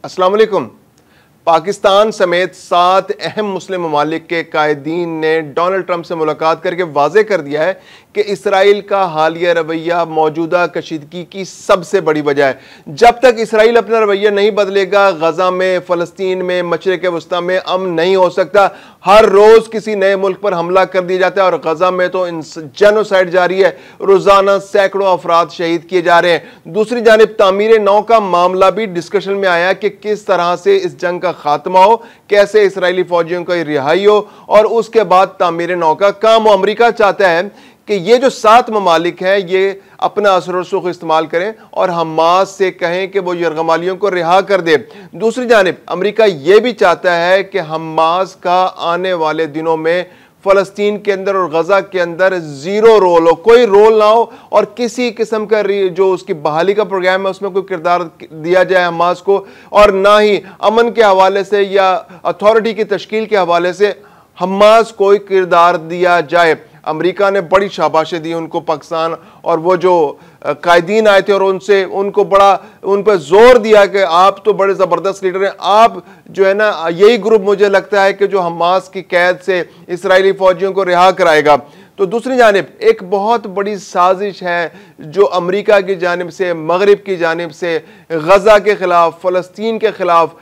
अस्सलाम वालेकुम। पाकिस्तान समेत 7 अहम मुस्लिम ममालिक के कायदीन ने डोनाल्ड ट्रंप से मुलाकात करके वाज़ेह कर दिया है कि इसराइल का हालिया रवैया मौजूदा कशीदगी की सबसे बड़ी वजह है। जब तक इसराइल अपना रवैया नहीं बदलेगा, गजा में, फ़लस्तीन में, मशरिक़ वस्ता में अमन नहीं हो सकता। हर रोज़ किसी नए मुल्क पर हमला कर दिया जाता है और गजा में तो जेनोसाइड जारी है, रोज़ाना सैकड़ों अफराद शहीद किए जा रहे हैं। दूसरी जानिब तामीर नौ का मामला भी डिस्कशन में आया कि किस तरह से इस जंग का खात्मा हो, कैसे इसराइली फौजियों की रिहाई हो और उसके बाद तामीर नौ का काम हो। अमरीका चाहता है कि ये जो 7 ममालिक हैं ये अपना असर और सुख इस्तेमाल करें और हमास से कहें कि वो यरगमालियों को रिहा कर दे। दूसरी जानिब अमरीका ये भी चाहता है कि हमास का आने वाले दिनों में फ़लस्तीन के अंदर और गजा के अंदर ज़ीरो रोल हो, कोई रोल ना हो और किसी किस्म का जो उसकी बहाली का प्रोग्राम है उसमें कोई किरदार दिया जाए हमास को, और ना ही अमन के हवाले से या अथॉरिटी की तश्कील के हवाले से हमास कोई किरदार दिया जाए। अमेरिका ने बड़ी शाबाशी दी उनको पाकिस्तान और वो जो कायदीन आए थे और उनको बड़ा उन पर जोर दिया कि आप तो बड़े ज़बरदस्त लीडर हैं, आप जो है ना यही ग्रुप मुझे लगता है कि जो हमास की कैद से इसराइली फौजियों को रिहा कराएगा। तो दूसरी जानिब एक बहुत बड़ी साजिश है जो अमेरिका की जानिब से, मगरिब की जानिब से गजा के खिलाफ, फ़लस्तीन के खिलाफ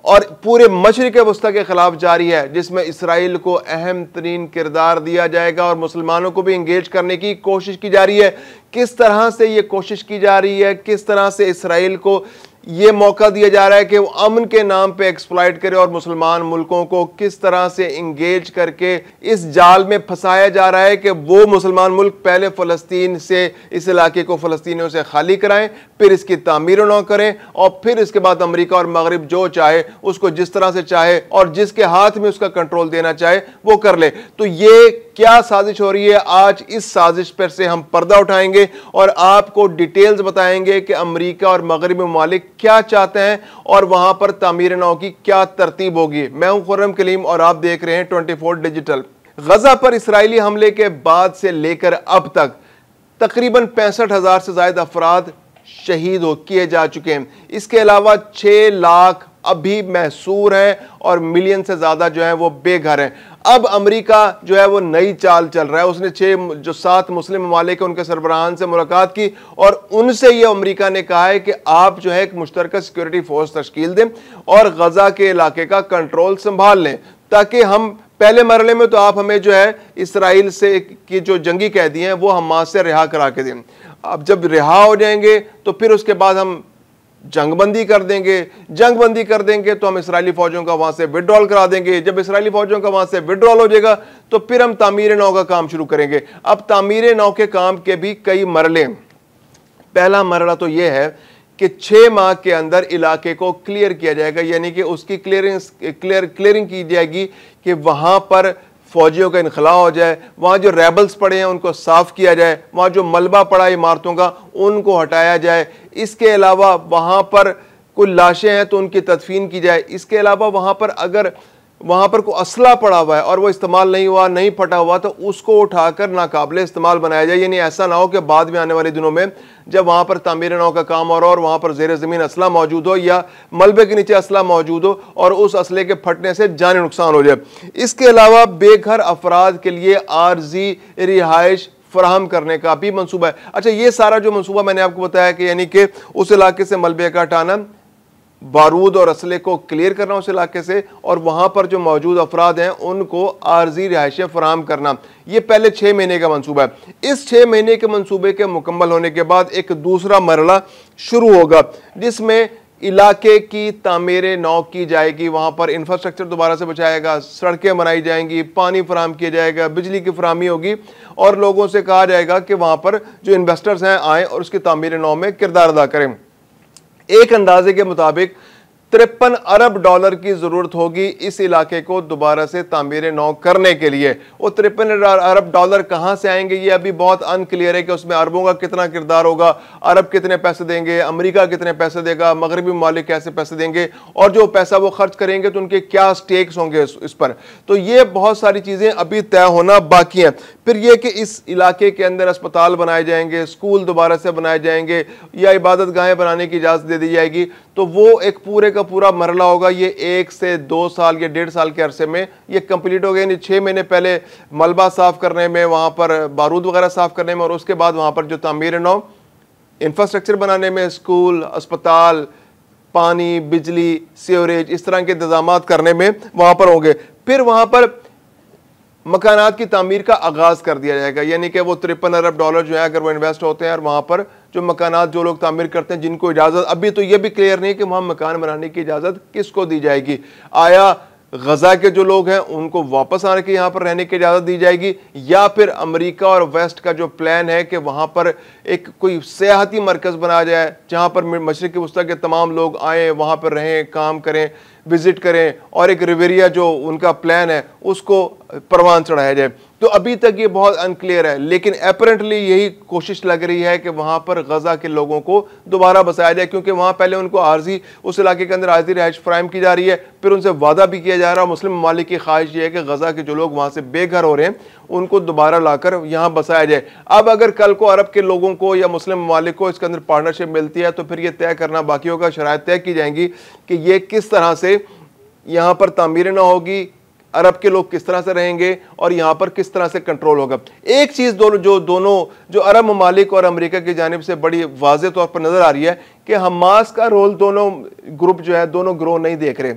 और पूरे मशरिक़ वस्ता के खिलाफ जारी है, जिसमें इसराइल को अहम तरीन किरदार दिया जाएगा और मुसलमानों को भी इंगेज करने की कोशिश की जा रही है। किस तरह से ये कोशिश की जा रही है, किस तरह से इसराइल को ये मौका दिया जा रहा है कि वो अमन के नाम पे एक्सप्लॉइट करे और मुसलमान मुल्कों को किस तरह से इंगेज करके इस जाल में फंसाया जा रहा है कि वो मुसलमान मुल्क पहले फ़लस्तीन से इस इलाके को फ़लस्तीनियों से खाली कराएं, फिर इसकी तामीर न करें और फिर इसके बाद अमेरिका और मगरिब जो चाहे उसको जिस तरह से चाहे और जिसके हाथ में उसका कंट्रोल देना चाहे वो कर ले। तो ये क्या साजिश हो रही है, आज इस साजिश पर से हम पर्दा उठाएंगे और आपको डिटेल्स बताएंगे कि अमेरिका और मगरिबी ममालिक क्या चाहते हैं और वहां पर तामीर नौ की क्या तरतीब होगी। मैं हूं खुर्रम कलीम और आप देख रहे हैं 24 डिजिटल। गजा पर इसराइली हमले के बाद से लेकर अब तक तकरीबन 65,000 से ज्यादा अफराद शहीद किए जा चुके हैं। इसके अलावा 6 लाख अभी महसूर हैं और मिलियन से ज्यादा जो है वो बेघर हैं। अब अमेरिका जो है वो नई चाल चल रहा है, उसने 7 मुस्लिम ममालिक के उनके सरबराहान से मुलाकात की और उनसे ये अमेरिका ने कहा है कि आप जो है एक मुश्तरका सिक्योरिटी फोर्स तश्कील दें और गजा के इलाके का कंट्रोल संभाल लें, ताकि हम पहले मरहले में तो आप हमें जो है इसराइल से की जो जंगी कैदी हैं वो हमास से रिहा करा के दें। अब जब रिहा हो जाएंगे तो फिर उसके बाद हम जंगबंदी कर देंगे, जंगबंदी कर देंगे तो हम इसराइली फौजियों का वहां से विड्रॉल करा देंगे। जब इसराइली फौजियों का वहां से विड्रॉल हो जाएगा तो फिर हम तामीर नौ का काम शुरू करेंगे। अब तामीर नौ के काम के भी कई मरले। पहला मरला तो यह है कि 6 माह के अंदर इलाके को क्लियर किया जाएगा, यानी कि उसकी क्लियरिंग की जाएगी कि वहां पर फौजियों का इनखला हो जाए, वहाँ जो रेबल्स पड़े हैं उनको साफ किया जाए, वहाँ जो मलबा पड़ा इमारतों का उनको हटाया जाए। इसके अलावा वहाँ पर कोई लाशें हैं तो उनकी तदफीन की जाए। इसके अलावा वहाँ पर अगर वहाँ पर कोई असला पड़ा हुआ है और वो इस्तेमाल नहीं हुआ, नहीं फटा हुआ, तो उसको उठाकर नाकाबिले इस्तेमाल बनाया जाए। यानी ऐसा ना हो कि बाद में आने वाले दिनों में जब वहाँ पर तामीर नौ का काम हो रहा हो और वहाँ पर ज़ेर ज़मीन असला मौजूद हो या मलबे के नीचे असला मौजूद हो और उस असले के फटने से जानी नुकसान हो जाए। इसके अलावा बेघर अफराद के लिए आर्जी रिहाइश फराहम करने का भी मनसूबा है। अच्छा, ये सारा जो मनसूबा मैंने आपको बताया कि यानी कि उस इलाके से मलबे का हटाना, बारूद और असले को क्लियर करना उस इलाके से और वहां पर जो मौजूद अफराद हैं उनको आर्जी रिहाइशें फराहम करना, ये पहले 6 महीने का मंसूबा है। इस 6 महीने के मंसूबे के मुकम्मल होने के बाद एक दूसरा मरला शुरू होगा जिसमें इलाके की तामीर नौ की जाएगी। वहां पर इंफ्रास्ट्रक्चर दोबारा से बचाएगा, सड़कें बनाई जाएंगी, पानी फराहम किया जाएगा, बिजली की फराहमी होगी और लोगों से कहा जाएगा कि वहां पर जो इन्वेस्टर्स हैं आए और उसकी तामीर नौ में किरदार अदा करें। एक अंदाजे के मुताबिक 53 अरब डॉलर की जरूरत होगी इस इलाके को दोबारा से तामीर नौ करने के लिए। वो 53 अरब डॉलर कहां से आएंगे ये अभी बहुत अनक्लियर है कि उसमें अरबों का कितना किरदार होगा, अरब कितने पैसे देंगे, अमेरिका कितने पैसे देगा, मगरबी ममालिक कैसे पैसे देंगे और जो पैसा वो खर्च करेंगे तो उनके क्या स्टेक्स होंगे इस पर। तो ये बहुत सारी चीजें अभी तय होना बाकी हैं। फिर यह कि इस इलाके के अंदर अस्पताल बनाए जाएंगे, स्कूल दोबारा से बनाए जाएंगे या इबादत गाहें बनाने की इजाजत दे दी जाएगी। तो वो एक पूरे का पूरा मरला होगा, ये 1 से 2 साल या 1.5 साल के अरसे में ये कंप्लीट हो गया। यानी 6 महीने पहले मलबा साफ करने में, वहाँ पर बारूद वगैरह साफ करने में, और उसके बाद वहाँ पर जो तामीर नौ इंफ्रास्ट्रक्चर बनाने में, स्कूल, अस्पताल, पानी, बिजली, सीवरेज, इस तरह के इंतजाम करने में वहाँ पर होंगे। फिर वहाँ पर मकानात की तामीर का आगाज़ कर दिया जाएगा, यानी कि वो 53 अरब डॉलर जो है अगर वो इन्वेस्ट होते हैं, और वहाँ पर जो मकानात जो लोग तामीर करते हैं जिनको इजाज़त, अभी तो ये भी क्लियर नहीं है कि वहाँ मकान बनाने की इजाज़त किसको दी जाएगी। आया गजा के जो लोग हैं उनको वापस आने के यहाँ पर रहने की इजाज़त दी जाएगी, या फिर अमेरिका और वेस्ट का जो प्लान है कि वहाँ पर एक कोई सियाहती मरकज़ बनाया जाए जहाँ पर मशरिक़ वस्ता के तमाम लोग आएँ, वहाँ पर रहें, काम करें, विजिट करें, और एक रिवेरिया जो उनका प्लान है उसको परवान चढ़ाया जाए। तो अभी तक ये बहुत अनक्लियर है, लेकिन अपेरेंटली यही कोशिश लग रही है कि वहाँ पर गजा के लोगों को दोबारा बसाया जाए, क्योंकि वहाँ पहले उनको आर्जी, उस इलाके के अंदर आर्जी रिहाइश फ्राहम की जा रही है, फिर उनसे वादा भी किया जा रहा है। मुस्लिम ममालिक की ख्वाहिश ये है कि गजा के जो लोग वहाँ से बेघर हो रहे हैं उनको दोबारा लाकर यहाँ बसाया जाए। अब अगर कल को अरब के लोगों को या मुस्लिम ममालिक को इसके अंदर पार्टनरशिप मिलती है तो फिर ये तय करना बाकी होगा, शराइत तय की जाएंगी कि ये किस तरह से यहाँ पर तामीर ना होगी, अरब के लोग किस तरह से रहेंगे, और यहाँ पर किस तरह से कंट्रोल होगा। एक चीज़ जो अरब ममालिक और अमेरिका की जानिब से बड़ी वाज़ेह तौर पर नज़र आ रही है कि हमास का रोल दोनों ग्रुप जो है, दोनों ग्रोह नहीं देख रहे।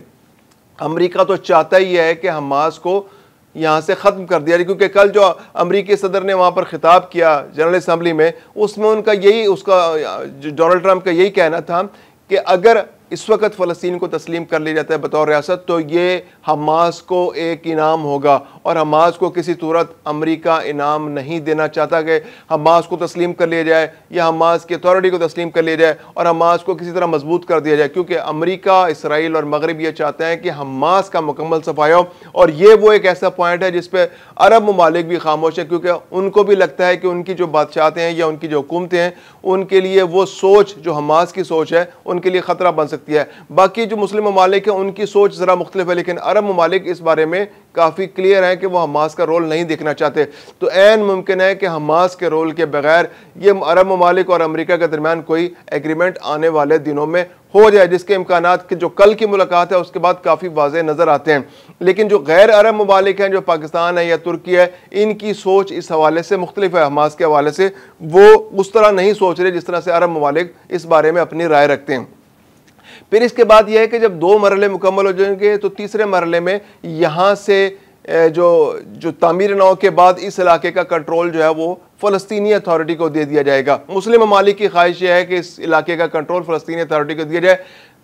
अमेरिका तो चाहता ही है कि हमास को यहाँ से ख़त्म कर दिया जाए, क्योंकि कल जो अमेरिकी सदर ने वहाँ पर खिताब किया जनरल असम्बली में, उसमें उनका डोनाल्ड ट्रंप का यही कहना था कि अगर इस वक्त फ़लस्तीन को तस्लीम कर लिया जाता है बतौर रियासत तो ये हमास को एक इनाम होगा, और हमास को किसी सूरत अमेरिका इनाम नहीं देना चाहता कि हमास को तस्लीम कर लिया जाए या हमास की अथॉरिटी को तस्लीम कर लिया जाए और हमास को किसी तरह मजबूत कर दिया जाए, क्योंकि अमेरिका, इसराइल और मगरब ये चाहते हैं कि हमास का मुकम्मल सफाया हो। और ये वो एक ऐसा पॉइंट है जिस पर अरब ममालिक भी खामोश है, क्योंकि उनको भी लगता है कि उनकी जो बादशाहतें हैं या उनकी जो हुकूमतें हैं उनके लिए वो सोच जो हमास की सोच है उनके लिए ख़तरा बन सकती है। बाकी जो मुस्लिम ममालिक हैं उनकी सोच ज़रा मुख्तलिफ है, लेकिन अरब ममालिक इस बारे में काफ़ी क्लियर है कि वो हमास का रोल नहीं देखना चाहते। तो ऐन मुमकिन है कि हमास के रोल के बगैर ये अरब ममालिक और अमेरिका के दरमियान कोई एग्रीमेंट आने वाले दिनों में हो जाए, जिसके इम्कानात जो कल की मुलाकात है उसके बाद काफ़ी वाज़ेह नज़र आते हैं। लेकिन जो गैर अरब ममालिक हैं, जो पाकिस्तान है या तुर्की है, इनकी सोच इस हवाले से मुख्तलिफ है। हमास के हवाले से वो उस तरह नहीं सोच रहे जिस तरह से अरब ममालिक इस बारे में अपनी राय रखते हैं। फिर इसके बाद यह है कि जब 2 मरहले मुकम्मल हो जाएंगे तो तीसरे मरहले में यहाँ से जो तामीर नौ के बाद इस इलाके का कंट्रोल जो है वो फ़लस्तीनी अथॉरिटी को दे दिया जाएगा। मुस्लिम ममालिक की ख्वाहिश यह है कि इस इलाके का कंट्रोल फ़लस्तीनी अथॉरिटी को दिया जाए।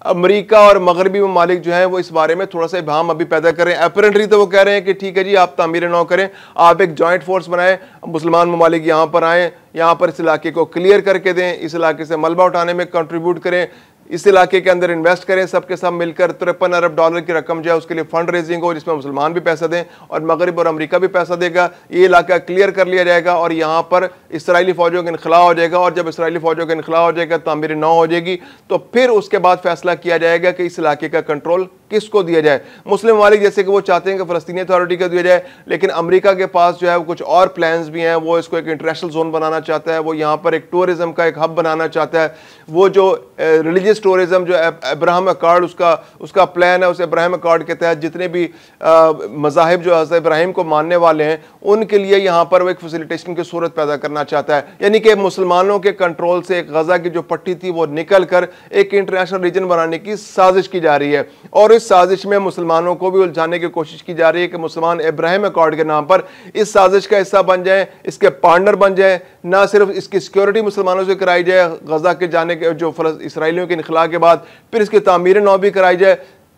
अमेरिका और मगरबी ममालिक जो है वो इस बारे में थोड़ा सा इबाहम अभी पैदा करें। अपेरेंटली तो वो कह रहे हैं कि ठीक है जी, आप तामीर नौ करें, आप एक जॉइंट फोर्स बनाएं, मुसलमान ममालिक यहाँ पर आएँ, यहाँ पर इस इलाके को क्लियर करके दें, इस इलाके से मलबा उठाने में कंट्रीब्यूट करें, इस इलाके के अंदर इन्वेस्ट करें, सबके सब मिलकर 53 अरब डॉलर की रकम जो है उसके लिए फंड रेजिंग हो, जिसमें मुसलमान भी पैसा दें और मगरब और अमेरिका भी पैसा देगा। ये इलाका क्लियर कर लिया जाएगा और यहाँ पर इसराइली फ़ौजों का इनखला हो जाएगा, और जब इसराइली फ़ौजों का इनखला हो जाएगा, तामीर नौ हो जाएगी, तो फिर उसके बाद फैसला किया जाएगा कि इस इलाके का कंट्रोल किसको दिया जाए। मुस्लिम ममालिक जैसे कि वो चाहते हैं कि फ़लस्तीनी अथॉरिटी को दिया जाए, लेकिन अमेरिका के पास जो है वो कुछ और प्लान्स भी हैं। वो इसको एक इंटरनेशनल जोन बनाना चाहता है, वो यहाँ पर एक टूरिज़म का एक हब बनाना चाहता है। वो जो रिलीजियस टूरिज़म जो अब्राहम अकॉर्ड उसका प्लान है, उस अब्राहम अकॉर्ड के तहत जितने भी मज़ाहिब जो हज़रत इब्राहिम को मानने वाले हैं उनके लिए यहाँ पर वो एक फैसिलिटेशन की सूरत पैदा करना चाहता है। यानी कि मुसलमानों के कंट्रोल से एक गजा की जो पट्टी थी वो निकल कर एक इंटरनेशनल रीजन बनाने की साजिश की जा रही है, और इस साजिश में मुसलमानों को भी उलझाने की कोशिश की जा रही है कि मुसलमान इब्राहिम अकॉर्ड के नाम पर इस साजिश का हिस्सा बन जाए, इसके पार्टनर बन जाए। ना सिर्फ इसकी सिक्योरिटी मुसलमानों से कराई जाए गजा के जाने के जो इसराइलियों के इनखला के बाद, फिर इसकी तामीर नौ भी कराई जाए।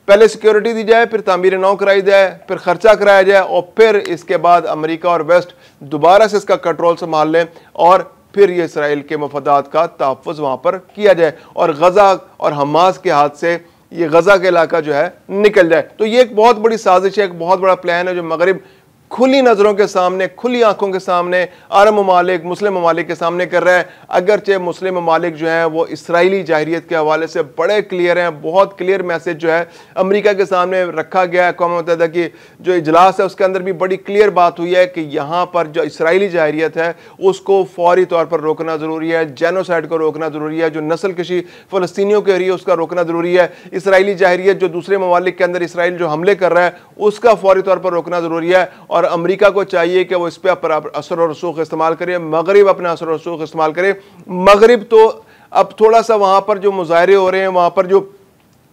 पहले सिक्योरिटी दी जाए, फिर तामीर नौ कराई जाए, फिर खर्चा कराया जाए, और फिर इसके बाद अमेरिका और वेस्ट दोबारा से इसका कंट्रोल संभाल लें, और फिर ये इसराइल के मफादात का तहफ़्फ़ुज़ वहाँ पर किया जाए और गजा और हमास के हाथ से ये गजा का इलाका जो है निकल जाए। तो ये एक बहुत बड़ी साजिश है, एक बहुत बड़ा प्लान है जो मगरिब खुली नज़रों के सामने, खुली आंखों के सामने अरब ममालिक, मुस्लिम ममालिक के सामने कर रहा है। अगरचे मुस्लिम ममालिक जो हैं वो इसराइली जाहिरियत के हवाले से बड़े क्लियर हैं, बहुत क्लियर मैसेज जो है अमेरिका के सामने रखा गया है। अक़वाम मुत्तहिदा की जो इजलास है उसके अंदर भी बड़ी क्लियर बात हुई है कि यहाँ पर जो इसराइली जाहिरियत है उसको फौरी तौर पर रोकना ज़रूरी है, जेनोसाइड को रोकना ज़रूरी है, जो नस्ल कशी फ़लस्तीनियों के रही है उसका रोकना ज़रूरी है, इसराइली जाहिरियत जो दूसरे ममालिक के अंदर इसराइल जो हमले कर रहा है उसका फौरी तौर पर रोकना ज़रूरी है। और अमेरिका को चाहिए कि वो इस पर असर और रसूख इस्तेमाल करे, मगरिब अपना असर और रसूख इस्तेमाल करे। मगरिब तो अब थोड़ा सा वहाँ पर जो मुजाहरे हो रहे हैं, वहाँ पर जो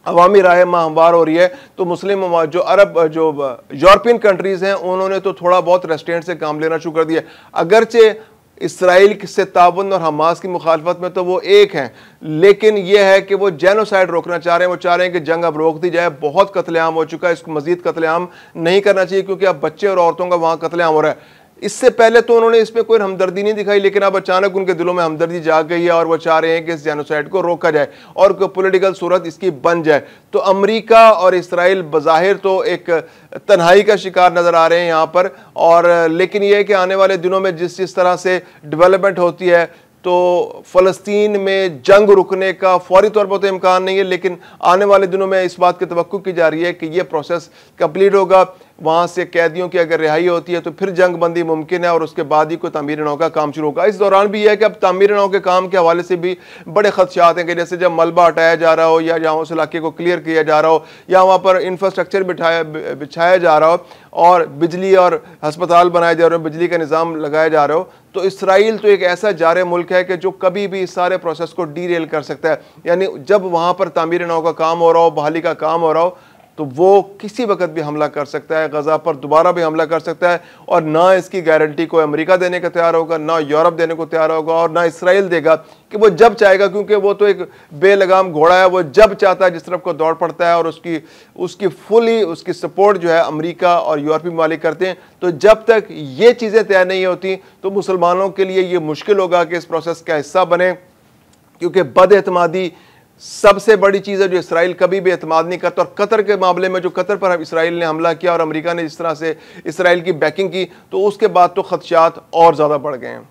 अवामी राय हमवार हो रही है, तो मुस्लिम जो अरब जो यूरोपियन कंट्रीज़ हैं उन्होंने तो थोड़ा बहुत रेस्ट्रेंट से काम लेना शुरू कर दिया। अगरचे इसराइल से ताउन और हमास की मुखालफत में तो वो एक हैं, लेकिन यह है कि वो जेनोसाइड रोकना चाह रहे हैं। वो चाह रहे हैं कि जंग अब रोक दी जाए, बहुत कत्लेआम हो चुका है, इसको मजीद कत्लेआम नहीं करना चाहिए क्योंकि अब बच्चे और औरतों का वहाँ कत्लेआम हो रहा है। इससे पहले तो उन्होंने इसमें कोई हमदर्दी नहीं दिखाई, लेकिन अब अचानक उनके दिलों में हमदर्दी जाग गई है और वो चाह रहे हैं कि इस जेनोसाइड को रोका जाए और कोई पॉलिटिकल सूरत इसकी बन जाए। तो अमेरिका और इसराइल बज़ाहिर तो एक तन्हाई का शिकार नज़र आ रहे हैं यहाँ पर, और लेकिन यह है कि आने वाले दिनों में जिस तरह से डेवलपमेंट होती है तो फ़लस्तीन में जंग रुकने का फौरी तौर पर तो इम्कान नहीं है, लेकिन आने वाले दिनों में इस बात की तवक्कुह की जा रही है कि यह प्रोसेस कंप्लीट होगा। वहाँ से कैदियों की अगर रिहाई होती है तो फिर जंग बंदी मुमकिन है और उसके बाद ही कोई तामीर नाव का काम शुरू होगा। इस दौरान भी यह है कि अब तामीर नाव के काम के हवाले से भी बड़े खदशात हैं कि जैसे जब मलबा हटाया जा रहा हो या जहाँ उस इलाके को क्लियर किया जा रहा हो या वहाँ पर इंफ्रास्ट्रक्चर बिछाया जा रहा हो और बिजली और हस्पताल बनाए जा रहे हो, बिजली का निज़ाम लगाया जा रहा हो, तो इसराइल तो एक ऐसा जारे मुल्क है कि जो कभी भी इस सारे प्रोसेस को डीरेल कर सकता है। यानी जब वहाँ पर तामीर नाव का काम हो रहा हो, बहाली का काम हो रहा हो, तो वो किसी वक्त भी हमला कर सकता है, गज़ा पर दोबारा भी हमला कर सकता है। और ना इसकी गारंटी कोई अमेरिका देने को तैयार होगा, ना यूरोप देने को तैयार होगा और ना इसराइल देगा कि वो जब चाहेगा, क्योंकि वो तो एक बेलगाम घोड़ा है, वो जब चाहता है जिस तरफ को दौड़ पड़ता है और उसकी फुली उसकी सपोर्ट जो है अमेरिका और यूरोपीय ममालिक करते हैं। तो जब तक ये चीज़ें तय नहीं होती तो मुसलमानों के लिए ये मुश्किल होगा कि इस प्रोसेस का हिस्सा बने, क्योंकि बदएतमादी सबसे बड़ी चीज़ है जो इसराइल कभी भी एतमाद नहीं करता। और कतर के मामले में जो कतर पर इसराइल ने हमला किया और अमेरिका ने जिस तरह से इसराइल की बैकिंग की, तो उसके बाद तो खदशात और ज़्यादा बढ़ गए हैं।